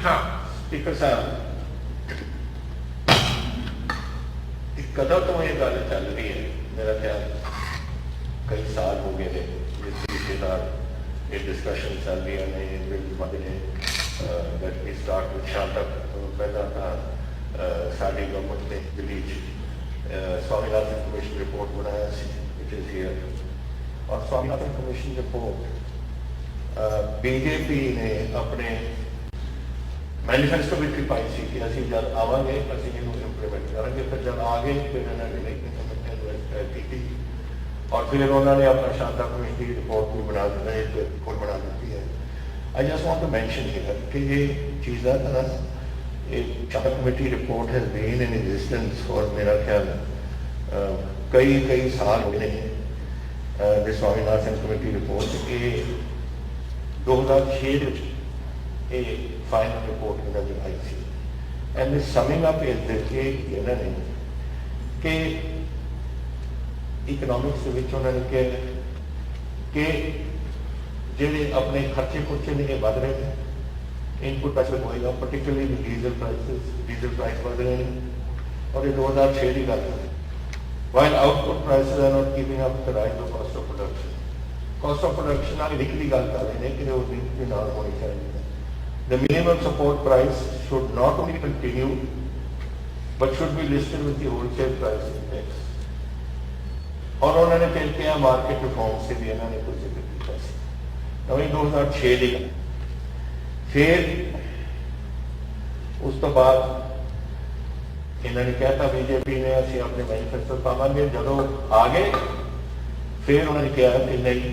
हाँ स्पीकर साहब, कदों तो ये गल चल रही है, मेरा ख्याल कई साल हो गए हैं जिसके साथ ये डिस्कशन चल रही है। ये बिल बने दैट वी स्टार्ट विद शांतक। पहला था साडी गवर्नमेंट ने दिल्ली स्वामीनाथन कमीशन रिपोर्ट बनाया विच इज हियर, और स्वामीनाथन कमीशन रिपोर्ट बीजेपी ने अपने मैनीफेस्टो भी पाई सी कि असं जब आवेंगे असं इंप्लीमेंट करेंगे। फिर जब आ गए फिर इन्होंने की और फिर उन्होंने अपना शांता कमीशन की रिपोर्ट भी बना दी है। I just want to mention here कि ये चीज़ा ना Shanta committee report has been in existence और मेरा ख्याल कई साल हो गए हैं। स्वामीनाथन कमेटी रिपोर्ट ये 2006 a final report in the IC, and the summing up is that कि इकोनॉमिक्स के जेडे अपने खर्चे खुर्चे ने बढ़ रहे हैं, इनपुट प्राइस होएगा, पर्टिकुलरली डीजल प्राइस बढ़ रहे हैं और ये 2006 की गल है। While output prices are not keeping up with the rise of cost of production, cost of production आगे निकली गल कर रहे हैं कि वो भी ना होनी चाहिए। The minimum support price should not only continue, but should be listed with the wholesale price index. और उन्होंने फिर किया मार्केट रिफॉर्म से भी इन्होंने कुछ जिक्र किया। नवी 2006 की फिर उस तो बाद इन्होंने कहा था बीजेपी ने असं अपने मैनीफेस्टो पावे जो आ गए, फिर उन्होंने कहा कि नहीं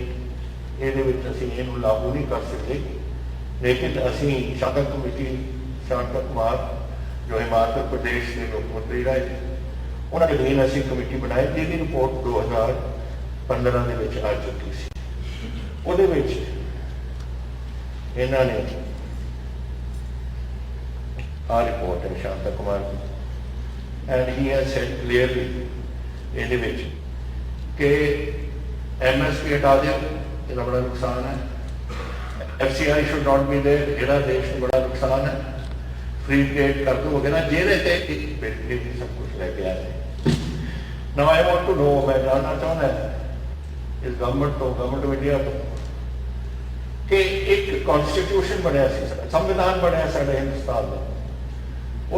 ये लागू नहीं कर सकते। लेकिन असी शांता कमेटी शांता कुमार जो हिमाचल प्रदेश के मुख्यमंत्री रहे उन्होंने अधीन असी कमेटी बनाई जिसकी रिपोर्ट 2015 के आ चुकी सी। उहदे विच इन्होंने आ रिपोर्ट है शांता कुमार की, and he has said clearly इहदे विच कि MSP हटा दो, इसका बड़ा नुकसान है। FCI should not be there, जेड़ा देश में बड़ा नुकसान है। फ्री ट्रेड कर दो वगैरह जेरे सब कुछ लेके आए। Now I want to know, मैं जानना चाहता है इस गवर्नमेंट ऑफ इंडिया तो कि एक कॉन्स्टिट्यूशन बनया संविधान बनया साडे हिंदुस्तान में।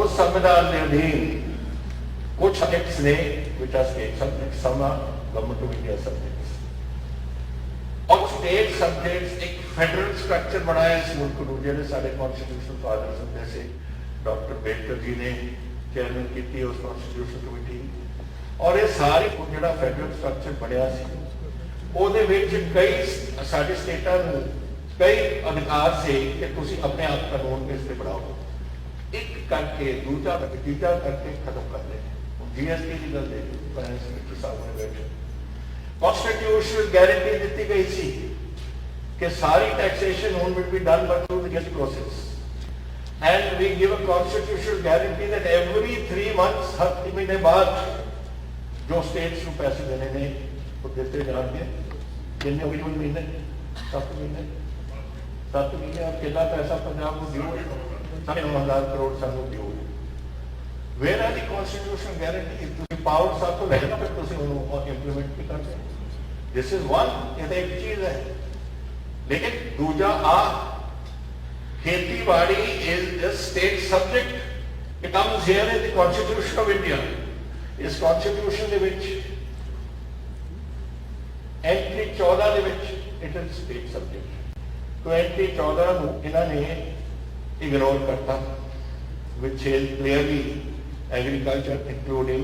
उस संविधान के अधीन कुछ सब्जेक्ट्स ने which are state subjects, some are government of India subjects, और स्टेट सब्जेक्ट्स एक फेडरल स्ट्रक्चर बनाया इस मुल्क को, जिन्हें सारे कॉन्स्टिट्यूशन फादर्स जैसे डॉक्टर अम्बेडकर जी ने चेयरमैन की उस कॉन्स्टिट्यूशन कमेटी। और ये सारी जो फेडरल स्ट्रक्चर बनया कई साढ़े स्टेटा कई अधिकार से कि तुम अपने आप कानून बेस पे बनाओ, एक करके दूजा करके तीजा करके खत्म कर ले। GST की गल फाइनेंस मिनिस्टर साहब ने बैठे कॉन्स्टिट्यूशनल गारंटी दी गई थी कि सारी taxation will be done through the GST process, and we give a constitutional guarantee that every 3 months, हर 3 महीने बाद जो स्टेट्स को पैसे देने ने वो देते जाएंगे। कितने हो गए महीने? 7 महीने और कितना पैसा पंजाब को ड्यू? 9,500 करोड़ सानू due. Where are the constitutional guarantee? तुम पावर साथ तो लेना, फिर तुम उन्होंने इंप्लीमेंट भी करते। दिस इज वन, ये एक चीज है। लेकिन दूजा खेती बाड़ी is a state subject, it comes here in the constitution of India. इस कॉन्स्टिट्यूशन दे विच एंट्री 14 दे विच इट इज स्टेट सब्जेक्ट। तो एंट्री 14 ਨੂੰ ਇਹਨਾਂ ਨੇ इग्नोर करता, which says clearly agriculture including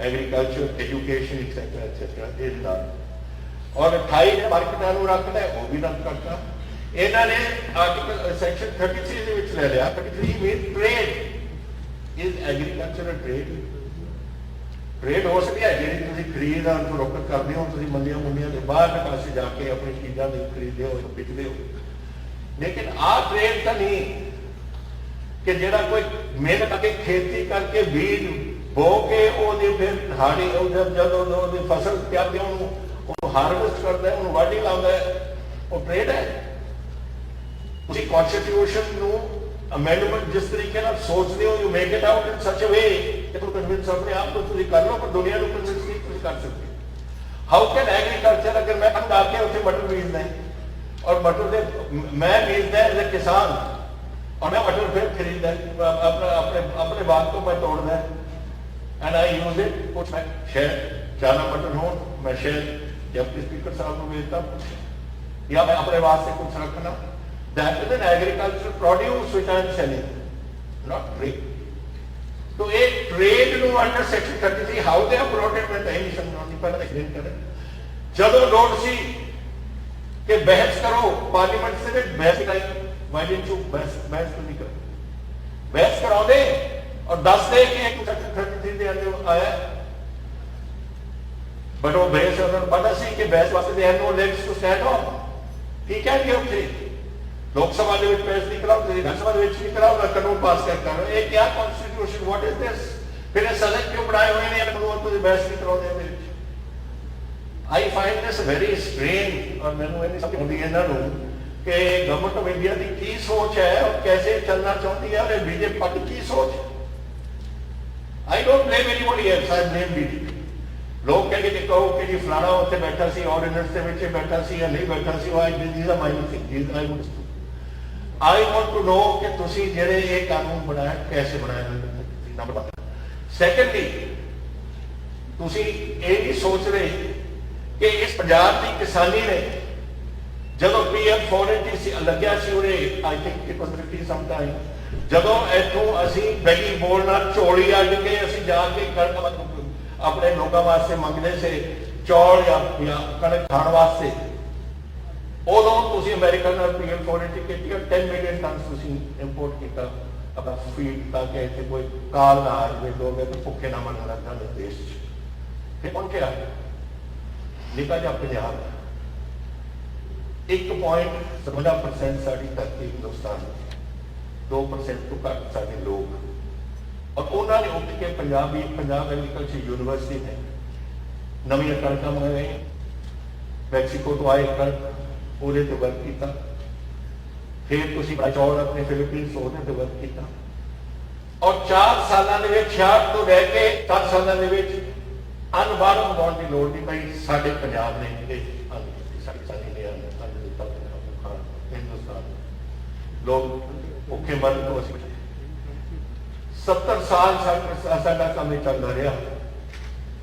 agriculture, education, etc. is done। और 28 ने मार्केटा रखना है वो भी रद्द करता। इन्होंने आर्टिकल सेक्शन 33 ਦੇ ਵਿੱਚ ले लिया। 33 mean trade is agricultural trade. Trade हो सकती है जी खरीद फरोख्त करते हो, मंडियां मुंडियां के बाहर पासे जाके अपनी चीज़ों को खरीदते हो बिकते हो, लेकिन आ ट्रेड तो नहीं कि जो कोई मेहनत करके खेती करके बीज बो के फिर हाड़ी जब फसल त्याग हारवेस्ट करता है, वाढ़ी लाता है, वो ट्रेड है। कॉन्स्टिट्यूशन अमेंडमेंट जिस तरीके ਨਾਲ ਸੋਚਦੇ ਹੋ ਯੂ ਮੇਕ ਇਟ ਆਊਟ ਇਨ ਸੱਚ ਅ ਵੇ ਕਿ ਤੁਸੀਂ ਕਨਵਿੰਸ ਆਪਣੇ ਆਪ ਨੂੰ ਤੁਸੀਂ ਕਰ ਲਓ ਪਰ ਦੁਨੀਆ ਨੂੰ ਕਨਵਿੰਸ ਨਹੀਂ ਤੁਸੀਂ ਕਰ ਸਕਦੇ ਹਾਊ ਕੈਨ ਐਗਰੀਕਲਚਰ ਅਗਰ ਮੈਂ ਖੰਡ ਆ ਕੇ ਉੱਥੇ ਮਟਰ ਬੀਜਦਾ और मटर ਦੇ मैं ਬੀਜਦਾ एज ए किसान और मैं मटर फिर खरीददा अपने बाग को मैं तोड़दा एंड आई यूज इट कुछ मैं शायद ज्यादा मटर हो मैं शायद डिप्टी स्पीकर साहब को भेजता या मैं अपने वास्ते कुछ रखना that is an agriculture produce which I am selling not trade तो एक ट्रेड नु under section 33 how they have brought it मैं नहीं समझाऊंगी पहले एक्सप्लेन करें ਜਦੋਂ ਲੋੜ ਸੀ कि बहस करो पार्लियामेंट से बहस कराई वाई डिडंट यू बहस क्यों नहीं कर बहस करा दे और दस दे कि एक सेक्शन 33 दे अंदर आया बट वो बहस उन्होंने पता सी कि बहस वास्ते they have no legs to stand on ठीक है कि ਉੱਥੇ लोक सभा ਦੇ ਵਿੱਚ ਬਹਿਸ ਨਹੀਂ ਕਰਾਓ ਤੁਸੀਂ ਵਿਧਾਨ ਸਭਾ ਦੇ ਵਿੱਚ ਨਹੀਂ ਕਰਾਓ ਨਾ ਕਾਨੂੰਨ ਪਾਸ ਕਰ ਰਹੇ ਇਹ ਕੀ ਕਨਸਟੀਟਿਊਸ਼ਨ ਵਾਟ ਇਜ਼ ਦਿਸ ਫਿਰ ਇਹ ਸਦਨ ਕਿਉਂ ਬਣਾਏ ਹੋਏ ਨੇ ਕਾਨੂੰਨ ਤੁਸੀਂ ਬਹਿਸ ਨਹੀਂ ਕਰਾਉਂਦੇ ਇਹਦੇ ਵਿੱਚ I find this very strange और मैंने ये समझ नहीं है ना कि गवर्नमेंट ऑफ इंडिया की की सोच है और कैसे चलना चाहती है और बीजेपी पार्टी की सोच है I don't blame anybody else I blame BJP लोग कहेंगे कि कहो कि जी फलाना उत्थे बैठा सी ऑर्डिनेंस के विच बैठा सी या नहीं बैठा सी these are minor things I want to know कि तुसी जेड़े ये कानून बनाया कैसे बनाया नंबर 1 सेकंडली तुसी ये भी सोच रहे कि इस पंजाब की किसानी ने जदों PM फॉरेन लग्या सी उरे I think it was 50 some time जदों इथों असी बैगी बोल नाल झोली अड्ड के असी जाके कणक अपने लोगों वास्ते मंगते से चौल या कणक खाण वास्ते उदों तुसीं अमेरिका नाल PM फॉरेन की 10 मिलियन टन तुसीं इंपोर्ट किया अपना फीड ताकि इत्थे कोई काल ना आ जाए लोग भुखे ना मरन लग जाण देश फिर कौन क्या निका जा पंजाब 1.17% साड़ी धरती हिंदुस्तान 2% तो घट साढ़े लोग और उन्होंने उठ के पंजाब एग्रीकल्चर यूनिवर्सिटी ने नवी कणक मंगाई मैक्सीको तो आए कणक पूरे तो वर्क किया फिर तुम चौल अपने फिलीपीनस उन्हें तो वर्क किया और 4 सालों के 66 तो लैके 10 सालों के अन्न बाहरों मंगाने की लोड़ नहीं पई साडे पंजाब ने हिंदुस्तान लोग भुखे मरन तो असीं 70 साल साडा काम चलता रहा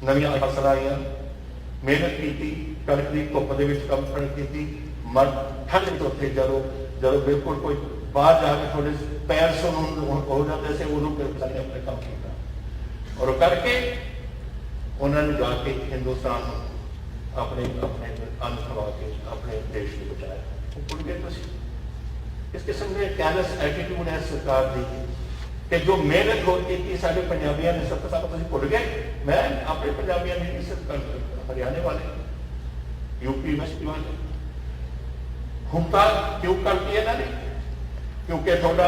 नवीं फसल आईयां मेहनत की कणक की धुप के कम की मर ठंड तो उत्थे जदों बिल्कुल कोई बाहर जाके थोड़े पैर सुन हो जाते से उदों अपने काम किया और करके उन्होंने जाके हिंदुस्तान अपने अपने अन्न खवा के अपने देश को बचाया भुल गए इस किस्म के कैलस एटीट्यूड है सरकार की कि जो मेहनत होती थी साढ़े पंजाबियों ने 70 साल तुम भुल गए मैं अपने पंजाबियों ने नहीं हरियाणे वाले यूपी वेस्ट वाले हुमता क्यों करती है इन्होंने क्योंकि थोड़ा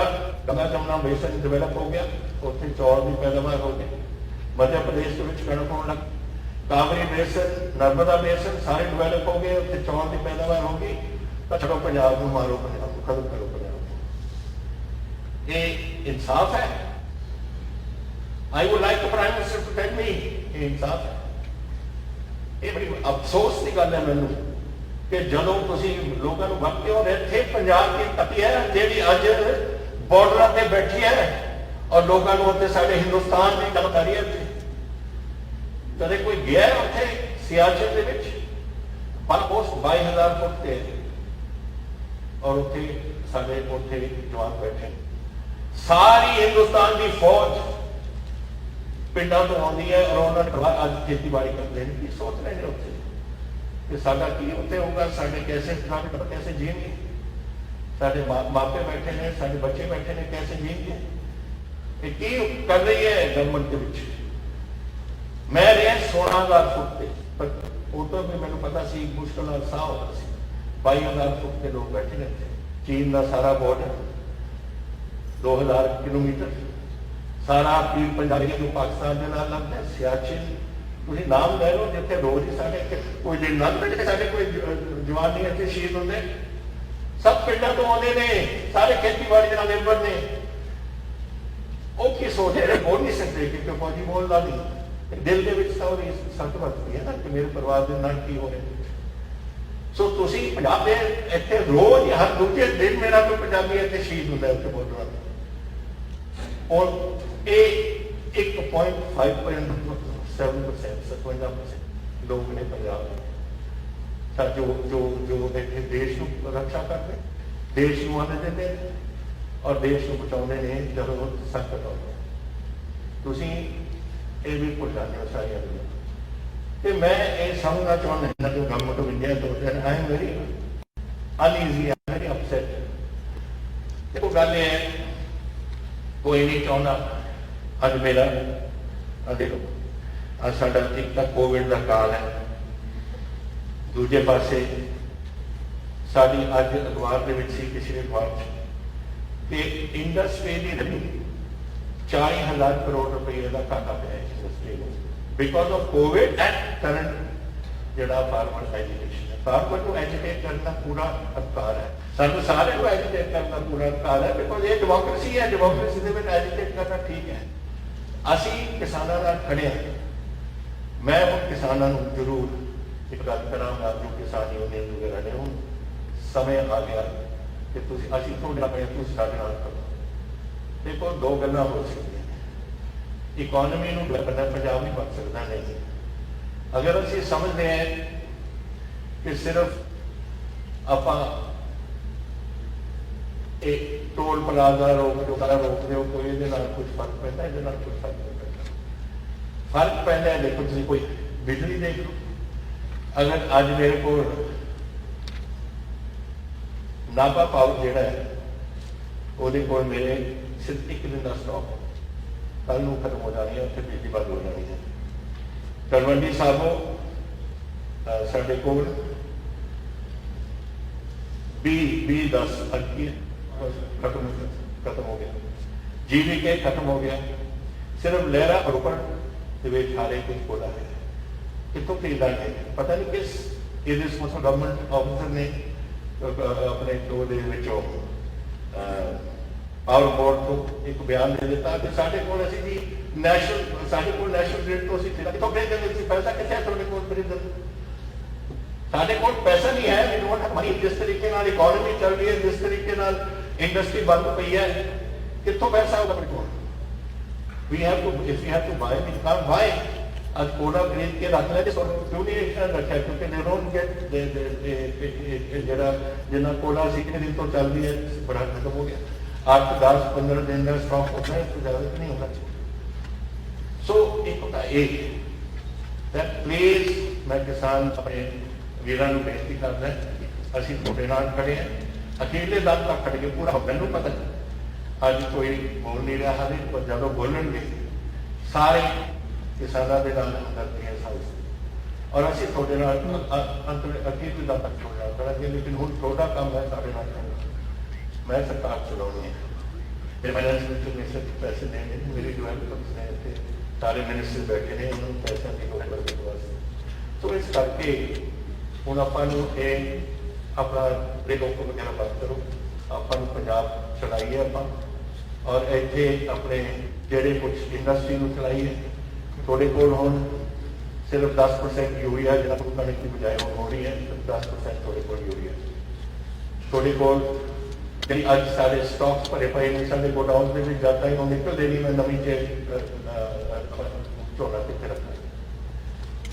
गंगा जमुना बेसन डिवेलप हो गया उत्थे चौल की पैदावार हो गई मध्य प्रदेश के कणक होने लग कावरी बेसन नर्मदा बेसन सारे डिवेलप हो गए उत्थे चौल की पैदावार होगी तो छड़ो पंजाब को मारो पंजाब को खत्म करो पंजाब ये इंसाफ है I would like the prime minister to tell me ये इंसाफ है ये बड़ी अफसोस की गल है मैनू कि जदों तुसीं लोगों को वक्ते हो इत्थे पंजाब की तपी है जिहड़ी अज बॉर्डर से बैठी है और लोगों को उत्थे साडे हिंदुस्तान की गल कर रही है कदे कोई गया उत्थे सियाचिन दे विच पोस्ट 22,000 फुट ते और उत्थे साडे उत्थे जवान बैठे सारी हिंदुस्तान की फौज पिंडों तो आती है और उन्होंने अज खेतीबाड़ी करते हैं की सोच रहे हैं उत्थे कि साडा की उत्थे होगा साडे कैसे कैसे जीएंगे साडे मापे बैठे हैं साडे बच्चे बैठे हैं कैसे जीएंगे ये की कर रही है गवर्नमेंट के विच मैं रहा 16,000 फुट पे पर उदों भी मैं पता सी मुश्किल साह होता सी 22,000 फुट के लोग बैठे रहते चीन का सारा बॉर्डर 2,000 किलोमीटर सारा पीर पंजाबी जो पाकिस्तान के नाल लगता है सियाचिन तुम नाम ले लो जिथे रोज ही साढ़े कोई दिन लग साढ़े कोई जवान नहीं इतने शहीद होंगे सब पिंडों तो आते हैं सारे खेतीबाड़ी के निर्भर ने सोच रहे बोल नहीं सकते क्योंकि फौजी बोलता नहीं दिल के विच तो सट वरती है ना कि मेरे परिवार के नाल की हो रहा। सो तुसी पंजाब दे इत्थे रोज हर दूजे दिन मेरा कोई पंजाबी इत्थे शहीद होंदा है उत्थे बॉर्डर और ये 1.5% 57% लोग ने पंजाब जो जो जो इत्थे देश को रक्षा करते देश को आने देते और देश को बचाने ने जब संकट आते तुसी ये भी भुल जाते हो सारिया गल्लां। तो मैं ये समझना चाहता जो गवर्नमेंट ऑफ इंडिया तो I am very uneasy I am very upset. देखो गल ये है कोई नहीं चाहता अज मेरा देखो अज साडा एक तो कोविड का काल है दूजे पासे साड़ी अज अखबार के पिछले अखबार कि इंडस्ट्री की रेवन्यू 40,000 करोड़ रुपये का घाटा पिया इंडस्ट्री को because of Covid and current जोड़ा फार्मर एजुकेशन है। फार्मर को एजुकेट करने का पूरा अधिकार है सानू सारे को एजुकेट करने का पूरा अधिकार है बिकॉज ये डेमोक्रेसी है डेमोक्रेसी के एजुकेट करना ठीक है। असी किसानों नाल खड़े हैं मैं हम किसानों जरूर एक गल करांगा जो किसान यूनियन वगैरह ने हूँ समय आ गया कि असी थोड़े अपने तुम साढ़े नाल करो। देखो दो गल्लां हो सकती इकोनॉमी नूं करना पंजाब नहीं बन सकता नहीं अगर असी समझते हैं कि सिर्फ आप टोल प्लाजा रोक दो सारा रोक दो कोई ये कुछ फर्क पैदा है ये कुछ फर्क नहीं पैदा। फर्क पैदा है देखो तुम कोई बिजली देख लो अगर अज मेरे को नाभा पावर जोड़ा है वो मेरे सिर्फ एक दिन का स्टॉक कल को खत्म हो जानी है उत्थे बिजली बंद हो जानी है। तलवंडी साबो साढ़े को 20-10 खत्म हो गया GVK खत्म हो गया सिर्फ लहरा रोपड़ हारे कुछ बोला है कितों खरीदा है पता नहीं किस गवर्नमेंट ऑफिसर ने अपने पावर बोर्ड को एक बयान दे दिता कि साढ़े को नैशनल ग्रिड तो कितों खरीदते पैसा कितने थोड़े को खरीदते साढ़े को पैसा नहीं है वी डोंट हैव मनी जिस तरीके नाल इकोनॉमी चल रही है जिस तरीके नाल इंडस्ट्री बंद पई है कितों पैसा होगा अपने को we have to if we have to buy we can't buy आज कोला खरीद के रख ले क्यों नहीं रखा क्योंकि दे डोंट गेट जरा जिन्ना कोला सीखने दिन तो चल रही है बड़ा खत्म हो गया 8-10-15 दिन का स्टॉक होता है तो ज्यादा नहीं होना चाहिए। सो एक होता एक दैट प्लीज मैं किसान अपने वीरां नूं बेनती करदा असीं तुहाडे नाल खड़े हैं अकेले दम तक खड़ के पूरा मैनूं पता अज कोई बोल नहीं रहा हाले पर जदों बोलणगे सारे किसानों के नाल हमदर्दी है सारी और असीं तुहाडे नाल अंत अकेले दम तक छोड़ना करांगे लेकिन हुण तुहाडा काम है साडे नाल करना। मैं सरकार चलानी है फिर फाइनेंस मिनिस्टर पैसे देंगे मेरी डेवलपमेंट ने इतने सारे मिनिस्टर बैठे ने उन्होंने पैसा की उपलब्ध वास्ते तो इस करके हूँ अपन अपना लोग वगैरह बंद करो अपन पंजाब चलाइए अपन और इतने अपने जेडे कुछ इंडस्ट्री में चलाइए थोड़े को हम सिर्फ 10% यूरिया जो कणक की बजाय हो रही है 10% थोड़े को यूरिया थोड़े को जी अज सारे स्टॉक्स भरे पे ने सारे गोडाउन के जाता ही निकलते नहीं मैं नवी झोना कितने रखना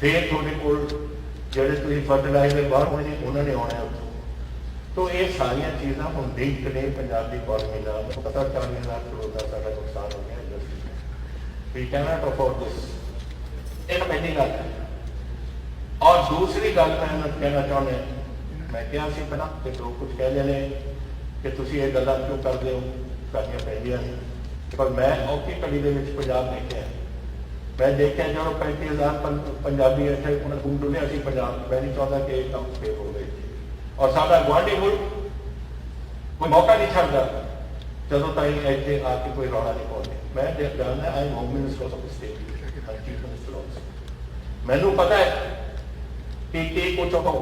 फिर थोड़े को जोड़े तुम फर्टिलाइजर बाहर होने उन्होंने आना उतो तो ये सारिया चीज़ा हम देखते हैं पंजाब की इकोनॉमी का पता 40,000 करोड़ का सारा नुकसान हो गया इंडस्ट्री में we cannot afford this एक पहली गल और दूसरी गल मैं कहना चाहते मैं क्या पहला कि लोग कुछ कह लेने कि तुम ये गल्लां क्यों करते हो करनियां पैंदियां ने पर मैं औखी घड़ी के पंजाब देखा जो 35,000 पंजाबी इतने उन्हें घूम डुले असी पंजाब मैं नहीं चाहता कि एक काम फेल हो गए और साडा गुआढ़ी मुल्क कोई मौका नहीं छड्डदा जदों ताईं इत्थे आके कोई रौला नहीं पाउंदे। मैं जानना I am home minister of state chief minister of मैनू पता है कि कुछ हो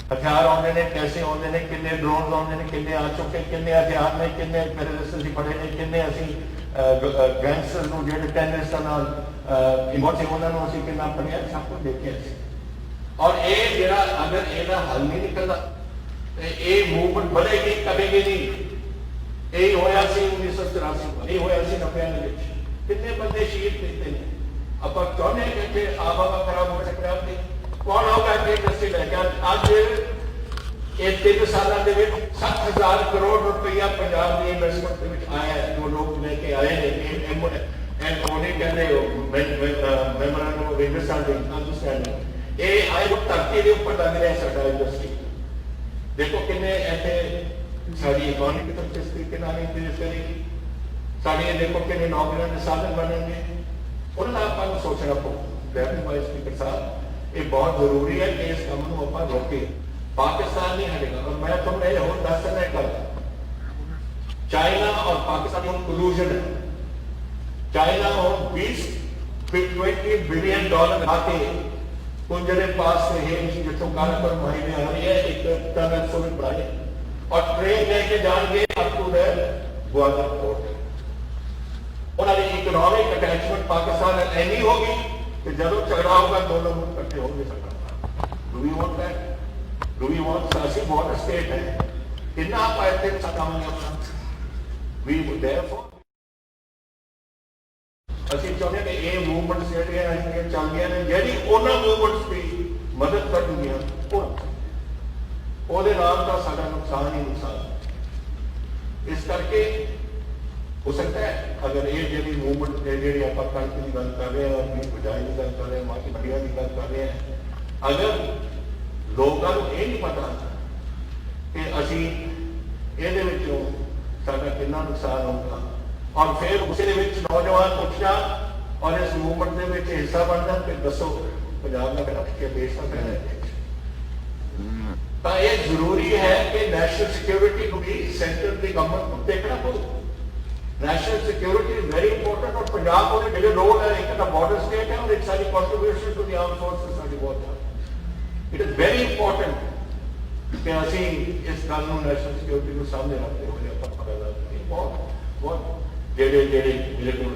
हथियार आते हैं, कैसे आते हैं, किन्ने ड्रोन आते हैं, किन्ने आ चुके, किन्ने हथियार ने, किन्ने टेररिस्ट असीं फड़े ने, किन्ने असीं गैंगस्टर नूं जिहड़े टेररिस्टां नाल इन्वॉल्व सी उन्हां नूं असीं किन्ना फड़िया, सब कुछ देखिया सी। और ये जिहड़ा अगर इहदा हल नहीं निकलदा ते ये मूवमेंट बढ़ेगी कदेगी नहीं। यही होया सी 1984 में, यही होया सी 90 ਦੇ ਵਿੱਚ। किन्ने बंदे शहीद कीते ने। ਆਪਾਂ ਚਾਹੁੰਦੇ ਹਾਂ कि आबोहवा खराब हो सकता है, कौन होगा इंडस्ट्री लैके अज ये 3 सालों के 60,000 करोड़ रुपया पंजाब की इन्वेस्टमेंट आया है, जो लोग लेके आए हैं मेमोरेंडम ऑफ अंडरस्टैंडिंग ये आए वो धरती के उपर लग रहा है साडा इंडस्ट्री। देखो किन्ने ऐसे साड़ी इकोनॉमी की तरफ किस तरीके इंक्रीज करेगी, साड़ी देखो किन्ने नौकरियों के साधन बनेंगे, उन्होंने आपको सोचना पड़ेगा। स्पीकर साहब ये बहुत जरूरी है कि इस काम को आप रोके, पाकिस्तान नहीं हटेगा। और मैं तुमने हो दस दिन कर चाइना और पाकिस्तान में कोलूजन है। चाइना और 20 बिलियन डॉलर आके कुंजरे पास से है जितों कारगर महीने आ रही है एक टनल सोने बढ़ाए और ट्रेन लेके जाएंगे up to the Gwadar port. उन्होंने इकोनॉमिक अटैचमेंट पाकिस्तान ऐनी होगी कि जब झगड़ा होगा दोनों मुल्क इकट्ठे होंगे सकता। Do we want that? Do we want सासी बॉर्डर स्टेट है कितना आप ऐसे सतावेंगे अपना वी देयरफॉर ਅਸੀਂ ਚਾਹੁੰਦੇ ਕਿ ਇਹ ਮੂਵਮੈਂਟਸ ਜਿਹੜੀਆਂ ਅੱਜ ਚੱਲ ਗਈਆਂ ਨੇ ਜਿਹੜੀ ਉਹਨਾਂ ਮੂਵਮੈਂਟਸ ਦੀ ਮਦਦ ਕਰਨਗੀਆਂ ਉਹਦੇ ਨਾਲ ਤਾਂ ਸਾਡਾ ਨੁਕਸਾਨ ਹੀ ਨੁਕਸਾਨ। ਇਸ ਕਰਕੇ हो सकता है अगर ये जी मूवमेंट जी आप कणक की गल कर रहे हैं, अपनी बिजाई की गल कर रहे हैं, माटी मंडिया की गल कर रहे हैं, अगर लोगों को ये नहीं पता कि असी ये साडा कितना नुकसान होगा और फिर उस नौजवान पुछना और इस मूवमेंट के हिस्सा बनना फिर दसो पंजाब का रख के देश का पहले तो ये जरूरी है कि नैशनल सिक्योरिटी को भी सेंटर की गवर्नमेंट को देखना पड़ेगा। National security is very important और पंजाब को मेजर रोल है, एक बॉर्डर स्टेट है और एक सारी contribution to the arm forces साडी बहुत है। इट इज वेरी इंपॉर्टेंट कि असी इस गल नूं नेशनल सिक्योरिटी को सामने रखते हुए अपन पता लगाते बहुत बहुत जेडे जेडे मेरे को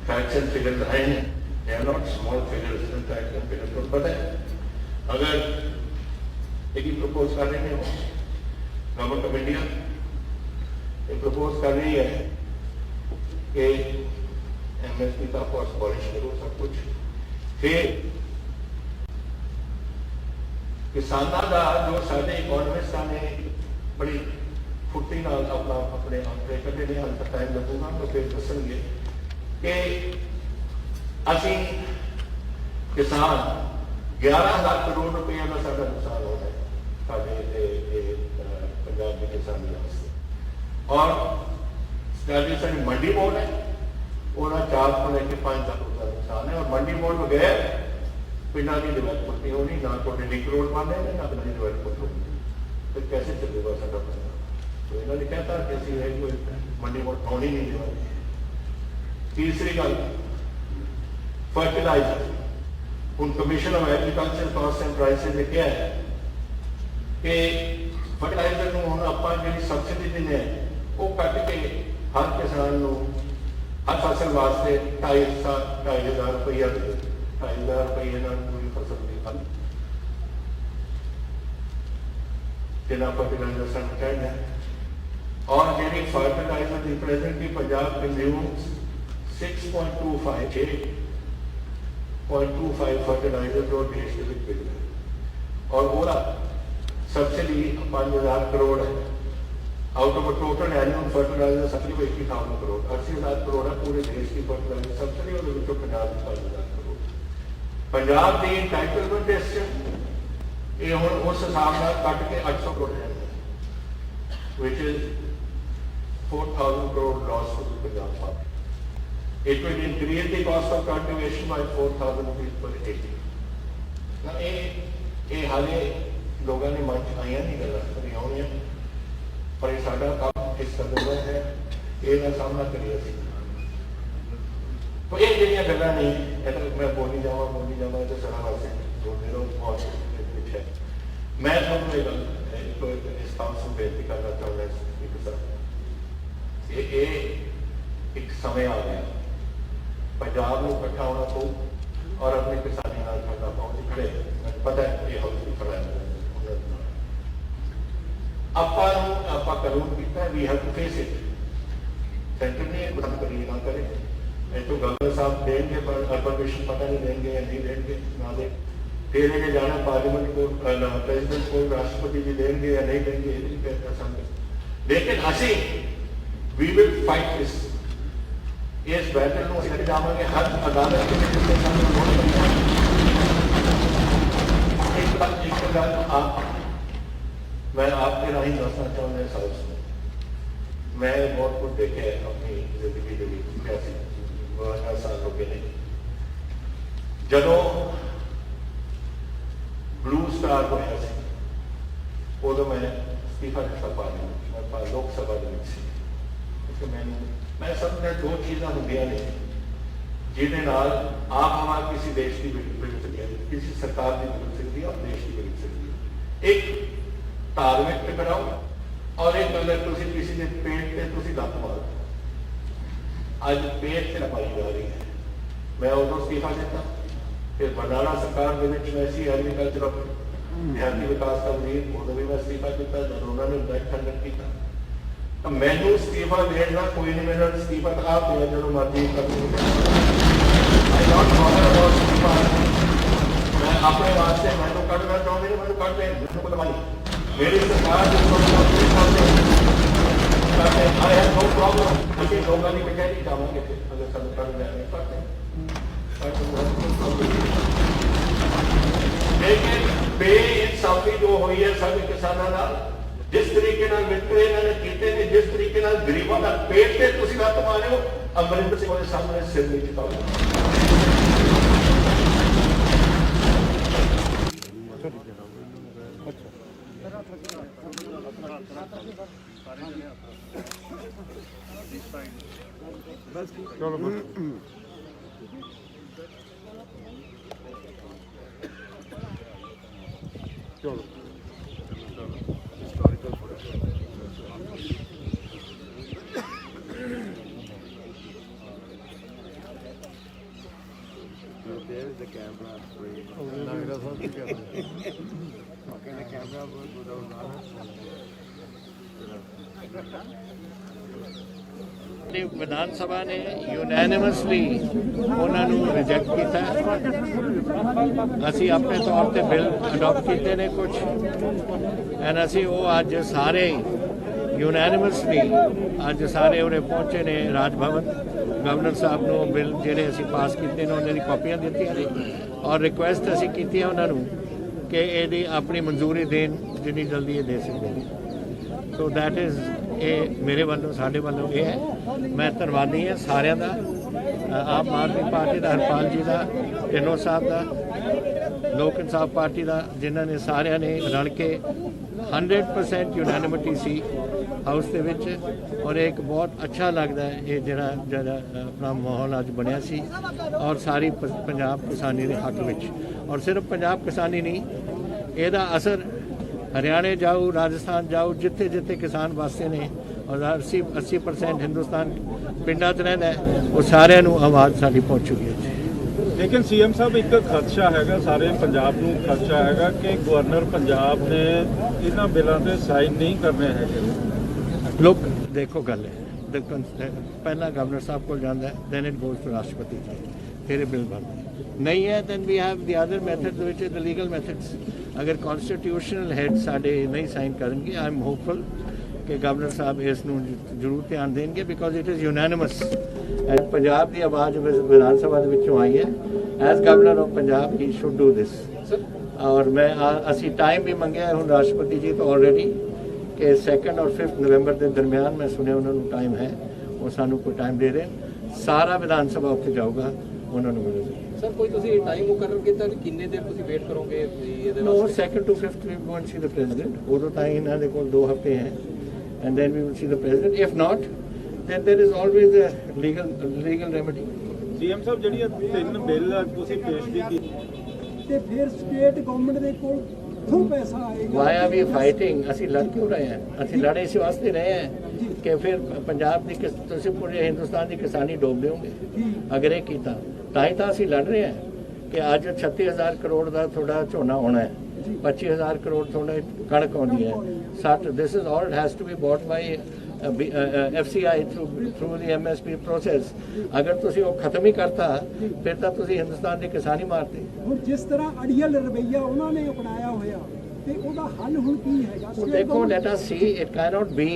फैक्ट्स एंड फिगर्स आए हैं, they are not small figures in fact and figures को पता है। अगर एक ही प्रपोज कर रहे हैं गवर्नमेंट ऑफ इंडिया एक प्रपोज कर रही है कि एमएसपी का कॉस्ट पॉलिश करो सब कुछ, फिर किसानों का जो सारे इकोनॉमिस्टा ने बड़ी फुर्ती नाल अपना अपने आंकड़े कटे ने हाल तक टाइम लगूगा तो फिर दसणगे कि असी किसान 11,000 करोड़ रुपये का साडा नुकसान हो रहा है साडे पंजाब के किसानी वास्ते। और साड़ी मंडी बोर्ड है वह 4 को लेकर 5 लाख रुपये नुकसान है और मंडी बोर्ड बगैर पिंडा की डिवेलपमेंट नहीं होनी, ना तो लिंक रोड बनने ना पिंडा की डिवेलपमेंट होगी, तो कैसे चलेगा साਡਾ पंजाब। तो इन्होंने कहता कि असं कोई मंडी बोर्ड आनी नहीं देवांगे। तीसरी गल फर्टिलाइजर, हूँ commission of agriculture cost and prices ने कहा है कि फर्टिलाइजर को हम आप जी सबसिडी देने वो कट के हर किसान को हर फसल वास्ते 2,500 रुपया 2,500 रुपये पूरी फसल की खल जिन्ना फर्टिलाइजर सन चाहिए। और जी फर्टिलाइजर की प्रेजेंटली पंजाब कंज्यूम 6.25 फर्टिलाइजर जो देश के बिक रहा है और वो सबसिडी 5,000 करोड़ है। Out of total annual fertilizer subsidy 80,000 crore 80,000 crore है पूरे देश की फर्टिलाइजर सबसिडी और पंजाब की 5,000 करोड़। पंजाब की एंटाइटलमेंट ये हम उस हिसाब से कट के 800 करोड़ है which is 4,000 crore loss to Punjab साहब। It will increase the cost of cultivation by 4,000 rupees per acre. ये हाले लोगों ने मन च आईया नहीं गल आउनिया पर यह साडा काम इस कदम है ये सामना करिए। तो ये जड़ियाँ गल्लां नहीं मैं बोली जावा तो सारा वास्ते बोलते रहो बहुत कुछ है। मैं ਤੁਹਾਨੂੰ ਇਹ ਗੱਲ ਇਸ ਕਾਉਂਸ ਨੂੰ ਬੇਨਤੀ ਕਰਨਾ ਚਾਹੁੰਦਾ ਇੱਕ ਸਰ ਇਹ ਇੱਕ ਸਮੇਂ ਆ ਗਿਆ ਪੰਜਾਬ ਨੂੰ ਇਕੱਠਾ ਹੋਣਾ ਪਊ ਔਰ ਆਪਣੀ ਕਿਸਾਨੀ ਨਾਲ ਖੜਨਾ ਪਊ ਜਿਹੜੇ ਮੈਨੂੰ ਪਤਾ ਹੈ ਇਹ ਹਾਊਸ ਦੀ ਫੜਾਇਆ ਆਪਾਂ ਕਾਨੂੰਨ ਕੀਤਾ we have to face it centre ने कुछ करिए ना करे तो गवर्नर साहब देंगे पर परमिशन पता नहीं देंगे या नहीं देंगे ना दे फिर इन्हें जाना पार्लियामेंट को प्रेसिडेंट को राष्ट्रपति जी देंगे या नहीं देंगे ये नहीं कहता समझ लेकिन असी वी विल फाइट दिस इस बैटल में ਅਸੀਂ ਜਾਵਾਂਗੇ हर अदालत के जिससे ਸਾਨੂੰ लोड़ पड़ेगी एक गल आप मैं आपके राही दसना चाहूँगा साहब मैं बहुत कुछ देखे अपनी जिंदगी के लिए 52 साल हो गए जदों ब्लू स्टार होया उदों मैं इस्तीफा दिता पार्लियामेंट मैं लोक सभा मैं सब ने दो चीज़ा होंदियां ने जिहदे नाल आप हमारे किसी देश की बिगड़ सकती है किसी सरकार की बिगड़ सकती है और देश की बिगड़ सकती है एक धार्मिक टकराव और एक अगर तुम किसी के पेट से तुम लत मारो अज पेट से पाई जा रही है मैं उदों इस्तीफा दिता फिर बरनाला सरकार के एग्रीकल्चर देहाती विकास का वजीर उदों भी मैं इस्तीफा दिता जब उन्होंने बैठ खंडन किया तो मैनू इस्तीफा देना कोई नहीं मेरा इस्तीफा तो आप दिया जो मर्जी कर मैं अपने वास्ते मैनू कढ़ना चाहते मैनू कढ़ दें मैनू बुलवाई मेरी सरकार I have no problem ਅਸੀਂ ਲੋਕਾਂ ਦੀ ਕਚਹਿਰੀ ਜਾਵਾਂਗੇ ਅਗਰ ਸਾਨੂੰ ਕਰ ਲੈਣੇ ਪੜਦੇ ਲੇਕਿਨ ਬੇਇਨਸਾਫੀ ਜੋ ਹੋਈ ਹੈ ਸਾਡੇ ਕਿਸਾਨਾਂ ਨਾਲ ਜਿਸ ਤਰੀਕੇ ਨਾਲ ਮਿੱਤਰੇ ਇਹਨਾਂ ਨੇ ਕੀਤੇ ਨੇ ਜਿਸ ਤਰੀਕੇ ਨਾਲ ਗਰੀਬਾਂ ਦਾ ਪੇਟ ਤੇ ਤੁਸੀਂ ਲੱਤ ਮਾਰਿਓ ਅਮਰਿੰਦਰ ਸਿੰਘ ਦੇ ਸਾਹਮਣੇ ਸਿਰ ਨਹੀਂ ਝੁਕਾਓ चलो चलो There is the camera. Okay, the camera was without Vidhan Sabha ने यूनैनिमसली उन्होंने रिजेक्ट किया असी अपने तौर पर बिल अडॉप्ट किए ने कुछ एंड असी वो अज सारे यूनैनिमसली अज सारे उरे पहुंचे ने राज भवन गवर्नर साहब को बिल जोड़े असी पास किए उन्होंने कॉपियां दी ने और रिक्वेस्ट असी की उन्होंने कि ये अपनी मंजूरी देन जितनी जल्दी ये दे सकते हैं सो दैट इज़ ये मेरे वालों साढ़े वालों ये है मैं धन्यवादी हाँ सारिਆਂ ਦਾ आम आदमी पार्टी का हरपाल जी का ढिल्लों साहब का लोक इंसाफ पार्टी का जिन्होंने सारिਆਂ ने रल के 100% यूनैनिमिटी सी हाउस के विच और एक बहुत अच्छा लगता है ये जरा अपना माहौल अज बनया सी और सारी पंजाब किसानी के हक विच और सिर्फ पंजाब किसानी नहीं ਇਹਦਾ असर हरियाणे जाओ राजस्थान जाओ जिथे जिथे किसान वास्ते ने और 80% हिंदुस्तान पिंडा च रहिंदा है वो सारिਆਂ ਨੂੰ आवाज़ साडी पहुँच चुकी है लेकिन सीएम साहब एक खदशा है सारे पंजाब को खदशा है कि गवर्नर पंजाब ने इन्हां बिलों पर साइन नहीं करने हैं लोग देखो गल है पहला गवर्नर साहब को जाता है दैन इट गोज टू राष्ट्रपति जी फिर बिल बनता है नहीं है then we have the other methods which is the legal methods अगर कॉन्स्टिट्यूशनल हैड साढ़े नहीं साइन करेंगे आई एम होपफुल कि गवर्नर साहब इस जरूर ध्यान देंगे because it is unanimous and Punjab की आवाज़ विधान सभा आई है as governor of Punjab he should do this और मैं असी टाइम भी मंगे हूँ राष्ट्रपति जी तो ऑलरेडी कि 2 और 5 नवंबर के दरमियान मैं सुने उन्होंने टाइम है वो सानू कोई टाइम दे रहे सारा विधान सभा उत्थे जाऊगा उन्होंने मिलेगा सर कोई टाइम मुकर्रर किया किन्ने देर वेट करोगे no 2nd to 5th we won't see the president उदों ताईं इन्हां दे कोल 2 हफ्ते हैं and then we will see the president if not then there is always a legal remedy CM साहब ਜਿਹੜੀਆਂ 3 ਬਿੱਲ ਤੁਸੀਂ ਪੇਸ਼ ਵੀ ਕੀਤੇ ਤੇ ਫਿਰ ਸਟੇਟ ਗਵਰਨਮੈਂਟ ਦੇ ਕੋਲ ਕਿੱਥੋਂ ਪੈਸਾ ਆਏਗਾ? Why are we fighting? ਅਸੀਂ ਲੜ ਕਿਉਂ ਰਹੇ ਹਾਂ? ਅਸੀਂ ਲੜੇ ਇਸ ਵਾਸਤੇ ਰਹੇ ਹਾਂ ਕਿ ਫਿਰ ਪੰਜਾਬ ਦੀ ਤੁਸੀਂ ਪੂਰੇ ਹਿੰਦੁਸਤਾਨ ਦੀ ਕਿਸਾਨੀ ਡੋਬ ਦਿਓਗੇ ਅਗਰ ਇਹ ਕੀਤਾ। ਤਾਂ ਹੀ ਤਾਂ ਅਸੀਂ ਲੜ ਰਹੇ ਹਾਂ ਕਿ ਅੱਜ 36,000 ਕਰੋੜ ਦਾ ਤੁਹਾਡਾ ਝੋਨਾ ਹੋਣਾ ਹੈ, 25,000 ਕਰੋੜ ਤੁਹਾਡਾ ਕਣਕ ਆਉਂਦੀ ਹੈ। 60 this is all has to be bought by FCI through the MSP process। ਅਗਰ ਤੁਸੀਂ ਉਹ ਖਤਮ ਹੀ ਕਰਤਾ ਫਿਰ ਤਾਂ ਤੁਸੀਂ ਹਿੰਦੁਸਤਾਨ ਦੀ ਕਿਸਾਨੀ ਮਾਰਤੇ। ਹੁਣ ਜਿਸ ਤਰ੍ਹਾਂ ਅੜੀਅਲ ਰਵੱਈਆ ਉਹਨਾਂ ਨੇ ਅਪਣਾਇਆ ਹੋਇਆ ਤੇ ਉਹਦਾ ਹੱਲ ਹੁਣ ਕੀ ਹੈਗਾ? ਹੁਣ ਦੇਖੋ, let us C, it can not be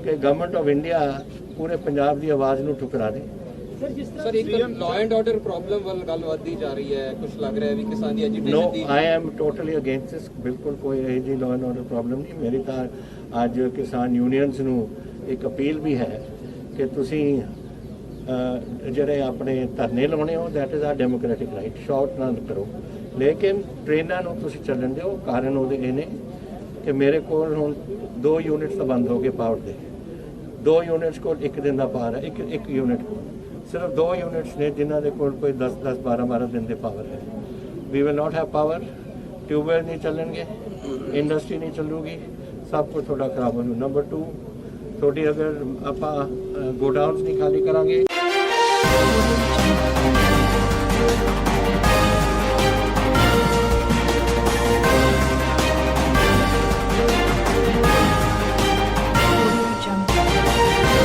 ਕਿ ਗਵਰਨਮੈਂਟ ਆਫ ਇੰਡੀਆ ਪੂਰੇ ਪੰਜਾਬ ਦੀ ਆਵਾਜ਼ ਨੂੰ ਠੁਕਰਾ ਦੇ। ਸਰ ਇੱਕ ਲਾਅ ਐਂਡ ਆਰਡਰ ਪ੍ਰੋਬਲਮ ਵੱਲ ਗੱਲ ਵੱਧਦੀ ਜਾ ਰਹੀ ਹੈ, ਕੁਝ ਲੱਗ ਰਿਹਾ ਹੈ ਵੀ ਕਿਸਾਨੀ No, agitation the I am totally against this। ਬਿਲਕੁਲ ਕੋਈ ਇਹ ਜਿਹੀ ਲਾਅ ਐਂਡ ਆਰਡਰ ਪ੍ਰੋਬਲਮ ਨਹੀਂ। ਮੇਰੀ ਤਾਂ ਅੱਜ ਕਿਸਾਨ ਯੂਨੀਅਨਸ ਨੂੰ ਇੱਕ ਅਪੀਲ ਵੀ ਹੈ ਕਿ ਤੁਸੀਂ ਜਿਹੜੇ ਆਪਣੇ ਧਰਨੇ ਲਾਉਣੇ ਹੋ, that is our democratic right, short ਨਾ ਕਰੋ, ਲੇਕਿਨ ਟ੍ਰੇਨਾਂ ਨੂੰ ਤੁਸੀਂ ਚੱਲਣ ਦਿਓ। ਕਾਰਨ ਉਹਦੇ ਇਹ ਨੇ ਕਿ ਮੇਰੇ ਕੋਲ ਹੁਣ 2 ਯੂਨਿਟਸ ਤਾਂ ਬੰਦ ਹੋ ਗਏ ਪਾਵਰ ਦੇ। 2 ਯੂਨਿਟਸ ਕੋਲ ਇੱਕ ਦਿਨ ਦਾ ਪਾਵਰ ਹੈ, ਇੱਕ ਯੂਨਿਟ ਕੋਲ ਸਿਰਫ 2 ਯੂਨਿਟਸ ਨੇ ਜਿਨ੍ਹਾਂ ਦੇ ਕੋਲ ਕੋਈ 10-10 12-12 ਦਿਨ ਦੇ ਪਾਵਰ ਹੈ। We will not have power, tubewell ਨਹੀਂ ਚੱਲਣਗੇ, ਇੰਡਸਟਰੀ ਨਹੀਂ ਚੱਲੂਗੀ, ਸਭ ਕੁਝ ਤੁਹਾਡਾ ਖਰਾਬ ਹੋ ਜਾਊ। ਨੰਬਰ 2, ਤੁਹਾਡੀ ਅਗਰ ਆਪਾਂ ਗੋਡਾਊਨਸ ਨਹੀਂ ਖਾਲੀ ਕਰਾਂਗੇ